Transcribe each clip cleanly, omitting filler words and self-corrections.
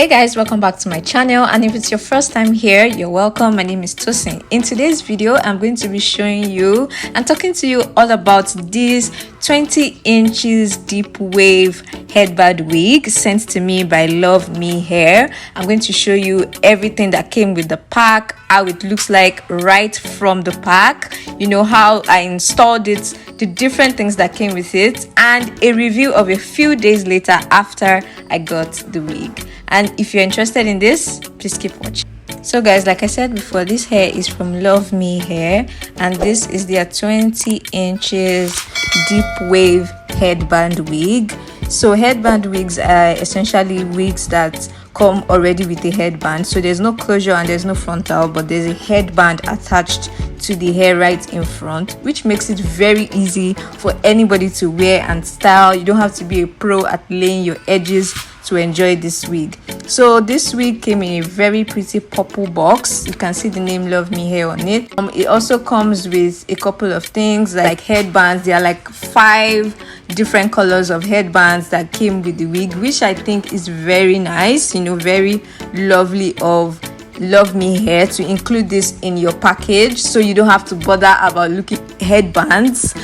Hey guys, welcome back to my channel, and if it's your first time here, you're welcome. My name is Tosin. In today's video, I'm going to be showing you and talking to you all about this 20 inches deep wave headband wig sent to me by LUVMEHAIR. I'm going to show you everything that came with the pack, how it looks like right from the pack, you know, how I installed it, the different things that came with it, and a review of a few days later after I got the wig. And if you're interested in this, please keep watching. So guys, like I said before, this hair is from LUVMEHAIR, and this is their 20 inches deep wave headband wig. So headband wigs are essentially wigs that come already with a headband, so there's no closure and there's no frontal, but there's a headband attached to the hair right in front, which makes it very easy for anybody to wear and style. You don't have to be a pro at laying your edges to enjoy this wig. So this wig came in a very pretty purple box. You can see the name LUVMEHAIR on it. It also comes with a couple of things like headbands. There are like 5 different colors of headbands that came with the wig, which I think is very nice, you know, very lovely of LUVMEHAIR to include this in your package, so you don't have to bother about looking headbands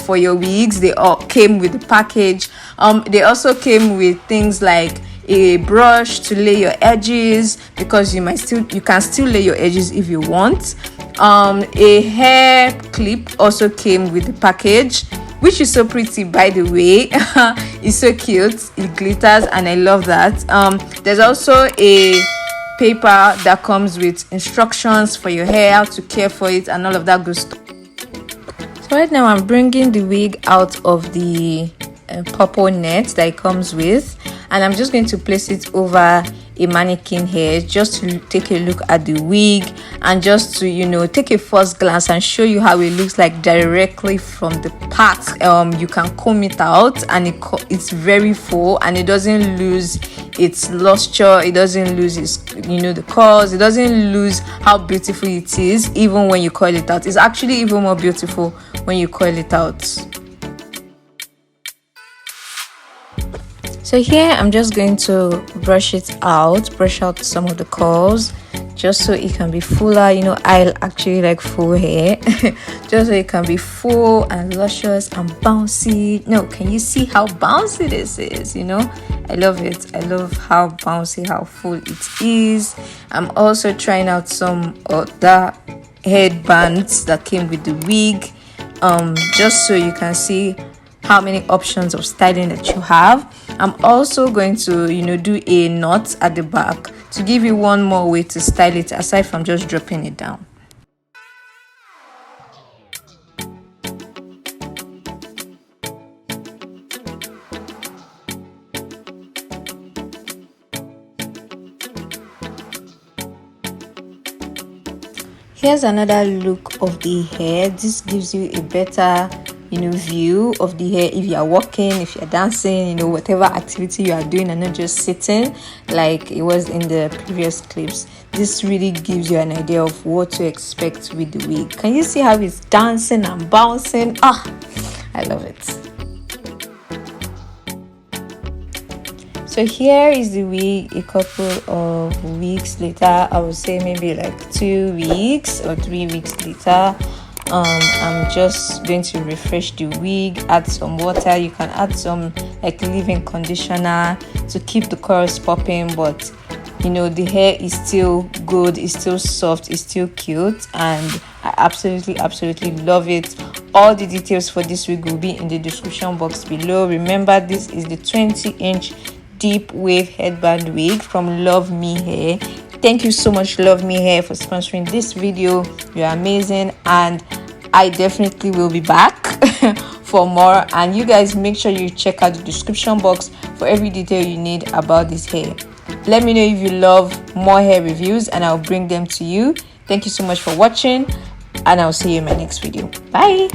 for your wigs. They all came with the package. They also came with things like a brush to lay your edges, because you can still lay your edges if you want. A hair clip also came with the package, which is so pretty, by the way. It's so cute, it glitters, and I love that. There's also a paper that comes with instructions for your hair, how to care for it, and all of that good stuff. So right now I'm bringing the wig out of the purple net that it comes with, and I'm just going to place it over a mannequin hair just to take a look at the wig, and just to, you know, take a first glance and show you how it looks like directly from the pack. You can comb it out, and it's very full, and it doesn't lose its luster, it doesnn't lose its, you know, the curls, it doesn't lose how beautiful it is even when you coil it out. It's actually even more beautiful when you coil it out. So here I'm just going to brush out some of the curls, just so it can be fuller. You know, I actually like full hair. Just so it can be full and luscious and bouncy. No, can you see how bouncy this is? You know, I love it. I love how bouncy, how full it is. I'm also trying out some other headbands that came with the wig, just so you can see how many options of styling that you have. I'm also going to, you know, do a knot at the back to give you one more way to style it aside from just dropping it down. Here's another look of the hair. This gives you a better, you know, view of the hair if you are walking, if you're dancing, you know, whatever activity you are doing, and not just sitting like it was in the previous clips. This really gives you an idea of what to expect with the wig. Can you see how it's dancing and bouncing? I love it. So here is the wig a couple of weeks later. I would say maybe like 2 weeks or 3 weeks later. I'm just going to refresh the wig, add some water. You can add some like leave-in conditioner to keep the curls popping, but you know, the hair is still good, it's still soft, it's still cute, and I absolutely love it. All the details for this wig will be in the description box below. Remember, this is the 20-inch deep wave headband wig from LUVMEHAIR. Thank you so much, LUVMEHAIR, for sponsoring this video. You're amazing, and I definitely will be back for more. And you guys, make sure you check out the description box for every detail you need about this hair. Let me know if you love more hair reviews, and I'll bring them to you. Thank you so much for watching, and I'll see you in my next video. Bye.